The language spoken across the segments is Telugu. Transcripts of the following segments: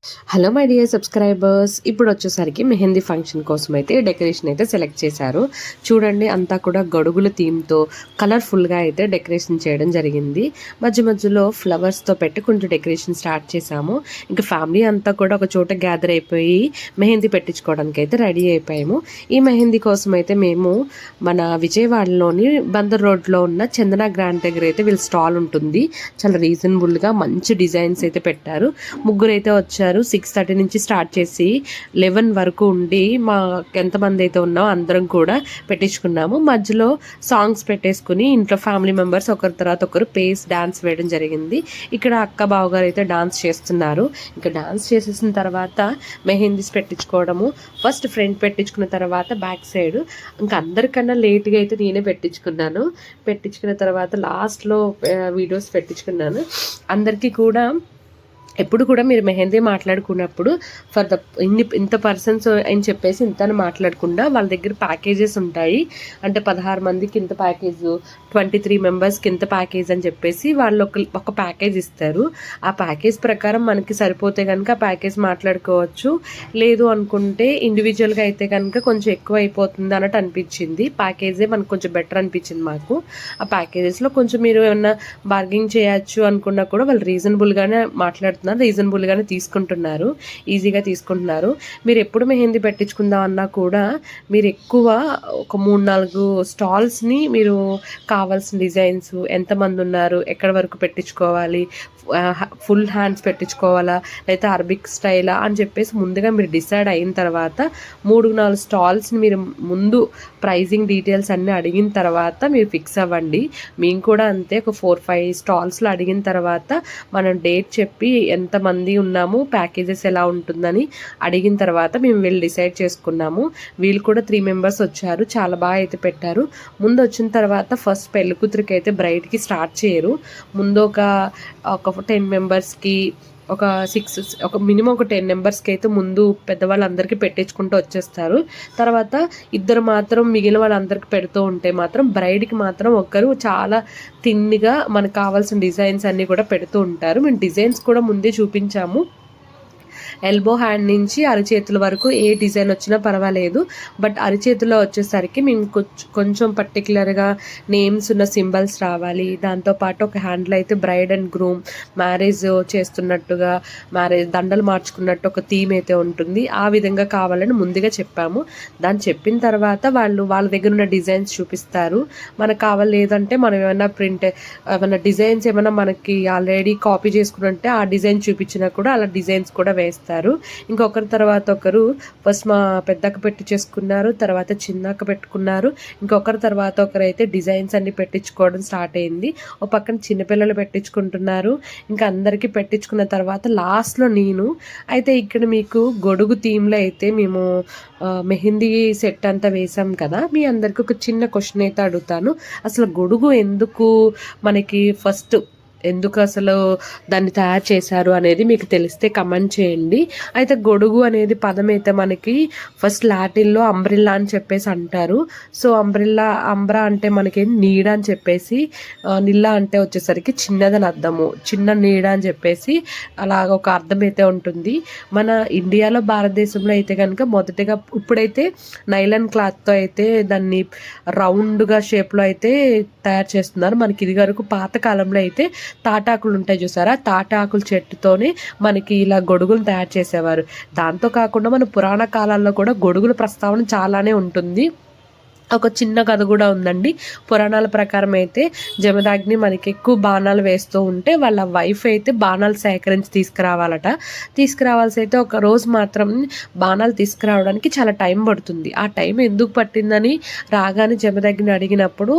హలో మై డియర్ సబ్స్క్రైబర్స్, ఇప్పుడు వచ్చేసరికి మెహందీ ఫంక్షన్ కోసం అయితే డెకరేషన్ అయితే సెలెక్ట్ చేశారు. చూడండి, అంతా కూడా గొడుగుల థీమ్తో కలర్ఫుల్గా అయితే డెకరేషన్ చేయడం జరిగింది. మధ్య మధ్యలో ఫ్లవర్స్తో పెట్టి కొంచెం డెకరేషన్ స్టార్ట్ చేశాము. ఇంకా ఫ్యామిలీ అంతా కూడా ఒక చోట గ్యాదర్ అయిపోయి మెహందీ పెట్టించుకోవడానికి అయితే రెడీ అయిపోయాము. ఈ మెహందీ కోసం అయితే మేము మన విజయవాడలోని బందర్ రోడ్లో ఉన్న చందన గ్రాండ్ దగ్గర అయితే వీళ్ళ స్టాల్ ఉంటుంది. చాలా రీజనబుల్గా మంచి డిజైన్స్ అయితే పెట్టారు. ముగ్గురు అయితే వచ్చారు. 6:30 నుంచి స్టార్ట్ చేసి 11 వరకు ఉండి మా ఎంతమంది అయితే ఉన్నామో అందరం కూడా పెట్టించుకున్నాము. మధ్యలో సాంగ్స్ పెట్టేసుకుని ఇంట్లో ఫ్యామిలీ మెంబర్స్ ఒకరి తర్వాత ఒకరు పేస్ డాన్స్ వేయడం జరిగింది. ఇక్కడ అక్క బావగారు అయితే డాన్స్ చేస్తున్నారు. ఇంకా డాన్స్ చేసేసిన తర్వాత మెహందీస్ పెట్టించుకోవడము, ఫస్ట్ ఫ్రంట్ పెట్టించుకున్న తర్వాత బ్యాక్ సైడ్. ఇంకా అందరికన్నా లేట్గా అయితే నేనే పెట్టించుకున్న తర్వాత లాస్ట్లో వీడియోస్ పెట్టించుకున్నాను. అందరికీ కూడా ఎప్పుడు కూడా మీరు మెహందీ మాట్లాడుకున్నప్పుడు ఫర్ ద ఇంత పర్సన్స్ అని చెప్పేసి ఇంత మాట్లాడకుండా వాళ్ళ దగ్గర ప్యాకేజెస్ ఉంటాయి. అంటే 16 మందికి ఇంత ప్యాకేజ్, 23 మెంబర్స్కి ఇంత ప్యాకేజ్ అని చెప్పేసి వాళ్ళు ఒక ప్యాకేజ్ ఇస్తారు. ఆ ప్యాకేజ్ ప్రకారం మనకి సరిపోతే కనుక ఆ ప్యాకేజ్ మాట్లాడుకోవచ్చు. లేదు అనుకుంటే ఇండివిజువల్గా అయితే కనుక కొంచెం ఎక్కువ అయిపోతుంది అన్నట్టు అనిపించింది. ప్యాకేజే మనకు కొంచెం బెటర్ అనిపించింది మాకు. ఆ ప్యాకేజెస్లో కొంచెం మీరు ఏమన్నా బార్గింగ్ చేయొచ్చు అనుకున్నా కూడా వాళ్ళు రీజనబుల్గానే రీజనబుల్గానే తీసుకుంటున్నారు, ఈజీగా తీసుకుంటున్నారు. మీరు ఎప్పుడు మెహందీ పెట్టించుకుందాం అన్నా కూడా మీరు ఎక్కువ ఒక 3-4 స్టాల్స్ని మీరు కావాల్సిన డిజైన్స్, ఎంతమంది ఉన్నారు, ఎక్కడి వరకు పెట్టించుకోవాలి, ఫుల్ హ్యాండ్స్ పెట్టించుకోవాలా లేదా అరబిక్ స్టైలా అని చెప్పేసి ముందుగా మీరు డిసైడ్ అయిన తర్వాత 3-4 స్టాల్స్ని మీరు ముందు ప్రైజింగ్ డీటెయిల్స్ అన్నీ అడిగిన తర్వాత మీరు ఫిక్స్ అవ్వండి. మేము కూడా అంతే, ఒక 4-5 స్టాల్స్లో అడిగిన తర్వాత మనం డేట్ చెప్పి ఎంతమంది ఉన్నాము, ప్యాకేజెస్ ఎలా ఉంటుందని అడిగిన తర్వాత మేము వెళ్ళి డిసైడ్ చేసుకున్నాము. వీళ్ళు కూడా 3 మెంబర్స్ వచ్చారు, చాలా బాగా అయితే పెట్టారు. ముందు వచ్చిన తర్వాత ఫస్ట్ పెళ్లి కూతురికి అయితే బ్రైడ్కి స్టార్ట్ చేయరు. ముందు ఒక 10 మెంబర్స్కి ఒక మినిమం ఒక 10 మెంబర్స్కి అయితే ముందు పెద్దవాళ్ళందరికీ పెట్టించుకుంటూ వచ్చేస్తారు. తర్వాత ఇద్దరు మాత్రం మిగిలిన వాళ్ళందరికీ పెడుతూ ఉంటే మాత్రం బ్రైడ్కి మాత్రం ఒకరు చాలా థిన్గా మనకు కావాల్సిన డిజైన్స్ అన్నీ కూడా పెడుతూ ఉంటారు. మేము డిజైన్స్ కూడా ముందే చూపించాము. ఎల్బో హ్యాండ్ నుంచి అరిచేతుల వరకు ఏ డిజైన్ వచ్చినా పర్వాలేదు. బట్ అరిచేతుల్లో వచ్చేసరికి మేము కొంచెం పర్టికులర్గా నేమ్స్ ఉన్న సింబల్స్ రావాలి. దాంతోపాటు ఒక హ్యాండ్లో అయితే బ్రైడ్ అండ్ గ్రూమ్ మ్యారేజ్ చేస్తున్నట్టుగా, మ్యారేజ్ దండలు మార్చుకున్నట్టు ఒక థీమ్ అయితే ఉంటుంది. ఆ విధంగా కావాలని ముందుగా చెప్పాము. దాన్ని చెప్పిన తర్వాత వాళ్ళ దగ్గర ఉన్న డిజైన్స్ చూపిస్తారు. మనకు కావాలేదంటే మనం ఏమైనా డిజైన్స్ ఏమైనా మనకి ఆల్రెడీ కాపీ చేసుకున్నట్టే ఆ డిజైన్ చూపించినా కూడా అలా డిజైన్స్ కూడా వేస్తారు. ఇంకొకరి తర్వాత ఒకరు ఫస్ట్ మా పెద్దక్క చేసుకున్నారు, తర్వాత చిన్నక్క పెట్టుకున్నారు. ఇంకొకరి తర్వాత ఒకరు అయితే డిజైన్స్ అన్ని పెట్టించుకోవడం స్టార్ట్ అయింది. ఒక పక్కన చిన్నపిల్లలు పెట్టించుకుంటున్నారు. ఇంకా అందరికీ పెట్టించుకున్న తర్వాత లాస్ట్లో నేను అయితే ఇక్కడ మీకు గొడుగు థీమ్లో అయితే మేము మెహందీ సెట్ అంతా వేసాం కదా. మీ అందరికీ ఒక చిన్న క్వశ్చన్ అయితే అడుగుతాను. అసలు గొడుగు ఎందుకు అసలు దాన్ని తయారు చేశారు అనేది మీకు తెలిస్తే కమెంట్ చేయండి. అయితే గొడుగు అనేది పదం అయితే మనకి ఫస్ట్ లాటిన్లో అంబ్రిల్లా అని చెప్పేసి అంటారు. సో అంబ్రా అంటే మనకి నీడ అని చెప్పేసి, నిల్లా అంటే వచ్చేసరికి చిన్నదని అర్థము, చిన్న నీడ అని చెప్పేసి అలాగ ఒక అర్థం అయితే ఉంటుంది. మన ఇండియాలో భారతదేశంలో అయితే కనుక మొదటిగా ఇప్పుడైతే నైలాన్ క్లాత్తో అయితే దాన్ని రౌండ్గా షేప్లో అయితే తయారు చేస్తున్నారు. మనకి ఇది వరకు పాతకాలంలో అయితే తాటాకులు ఉంటాయి చూసారా, తాటాకుల చెట్టుతోనే మనకి ఇలా గొడుగులు తయారు చేసేవారు. దాంతో కాకుండా మన పురాణ కాలాల్లో కూడా గొడుగుల ప్రస్తావన చాలానే ఉంటుంది. ఒక చిన్న కథ కూడా ఉందండి. పురాణాల ప్రకారం అయితే జమదాగ్ని మనకి ఎక్కువ బాణాలు వేస్తూ ఉంటే వాళ్ళ వైఫ్ అయితే బాణాలు సేకరించి తీసుకురావాల్సి అయితే ఒక రోజు మాత్రం బాణాలు తీసుకురావడానికి చాలా టైం పడుతుంది. ఆ టైం ఎందుకు పట్టిందని రాగానే జమదగ్ని అడిగినప్పుడు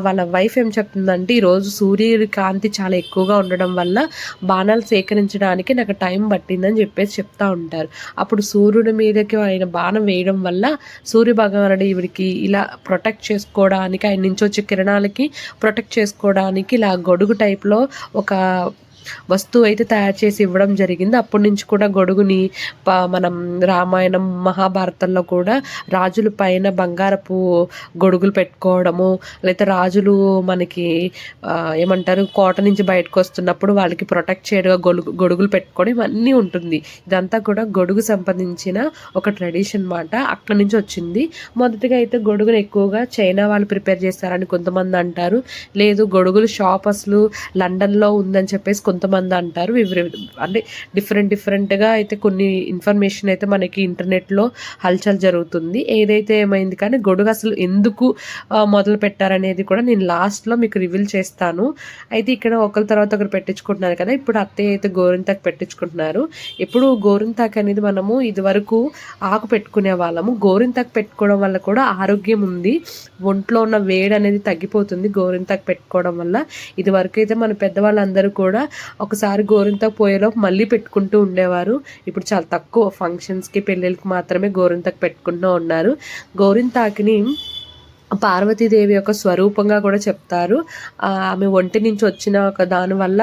వాళ్ళ వైఫ్ ఏం చెప్తుందంటే, ఈరోజు సూర్యుడి కాంతి చాలా ఎక్కువగా ఉండడం వల్ల బాణాలు సేకరించడానికి నాకు టైం పట్టిందని చెప్పేసి చెప్తా ఉంటారు. అప్పుడు సూర్యుడి మీదకి ఆయన బాణం వేయడం వల్ల సూర్య భగవానుడు ఈవిడికి ఇలా ప్రొటెక్ట్ చేసుకోవడానికి, ఆయన నుంచి వచ్చే కిరణాలకి ప్రొటెక్ట్ చేసుకోవడానికి ఇలా గొడుగు టైప్లో ఒక వస్తువు అయితే తయారు చేసి ఇవ్వడం జరిగింది. అప్పటి నుంచి కూడా గొడుగుని మనం రామాయణం మహాభారతంలో కూడా రాజుల పైన బంగారపు గొడుగులు పెట్టుకోవడము, లేకపోతే రాజులు మనకి ఏమంటారు కోట నుంచి బయటకు వస్తున్నప్పుడు వాళ్ళకి ప్రొటెక్ట్ చేయగా గొడుగులు పెట్టుకోవడం ఇవన్నీ ఉంటుంది. ఇదంతా కూడా గొడుగు సంబంధించిన ఒక ట్రెడిషన్ మాట. అక్కడి నుంచి వచ్చింది. మొదటిగా అయితే గొడుగులు ఎక్కువగా చైనా వాళ్ళు ప్రిపేర్ చేస్తారని కొంతమంది అంటారు. లేదు గొడుగులు షాప్ అసలు లండన్లో ఉందని చెప్పేసి కొంతమంది అంటారు. అంటే డిఫరెంట్గా అయితే కొన్ని ఇన్ఫర్మేషన్ అయితే మనకి ఇంటర్నెట్లో హల్చల్ జరుగుతుంది. ఏదైతే ఏమైంది కానీ గొడుగు అసలు ఎందుకు మొదలు పెట్టారనేది కూడా నేను లాస్ట్లో మీకు రివీల్ చేస్తాను. అయితే ఇక్కడ ఒకరి తర్వాత ఒకరు పెట్టించుకుంటున్నారు కదా. ఇప్పుడు అత్తయ్య అయితే గోరింతాకు పెట్టించుకుంటున్నారు. ఇప్పుడు గోరింతాకు అనేది మనము ఇదివరకు ఆకు పెట్టుకునే వాళ్ళము. గోరింతాకు పెట్టుకోవడం వల్ల కూడా ఆరోగ్యం ఉంది. ఒంట్లో ఉన్న వేడి అనేది తగ్గిపోతుంది గోరింతాకు పెట్టుకోవడం వల్ల. ఇదివరకు అయితే మన పెద్దవాళ్ళందరూ కూడా ఒకసారి గోరింతాకు పోయేలోపు మళ్ళీ పెట్టుకుంటూ ఉండేవారు. ఇప్పుడు చాలా తక్కువ ఫంక్షన్స్కి పెళ్ళిళ్ళకి మాత్రమే గోరింతాకు పెట్టుకుంటూ ఉన్నారు. గోరింతాకుని పార్వతీదేవి యొక్క స్వరూపంగా కూడా చెప్తారు. ఆమె ఒంటి నుంచి వచ్చిన ఒక దానివల్ల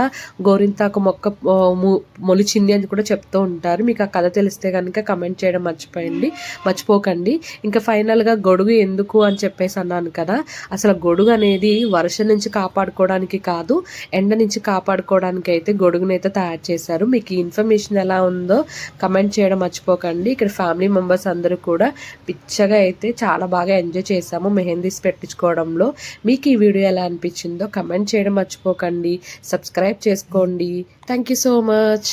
గోరింతాకు మొక్క మొలిచింది అని కూడా చెప్తూ ఉంటారు. మీకు ఆ కథ తెలిస్తే కనుక కమెంట్ చేయడం మర్చిపోకండి. ఇంకా ఫైనల్గా గొడుగు ఎందుకు అని చెప్పేసి అన్నాను కదా. అసలు గొడుగు అనేది వర్షం నుంచి కాపాడుకోవడానికి కాదు, ఎండ నుంచి కాపాడుకోవడానికి అయితే గొడుగునైతే తయారు చేశారు. మీకు ఈ ఇన్ఫర్మేషన్ ఎలా ఉందో కమెంట్ చేయడం మర్చిపోకండి. ఇక్కడ ఫ్యామిలీ మెంబర్స్ అందరూ కూడా పిచ్చగా అయితే చాలా బాగా ఎంజాయ్ చేశాము మెహందీస్ పెట్టించుకోవడంలో. మీకు ఈ వీడియో ఎలా అనిపించిందో కమెంట్ చేయడం మర్చిపోకండి. సబ్స్క్రైబ్ చేసుకోండి. Thank you so much.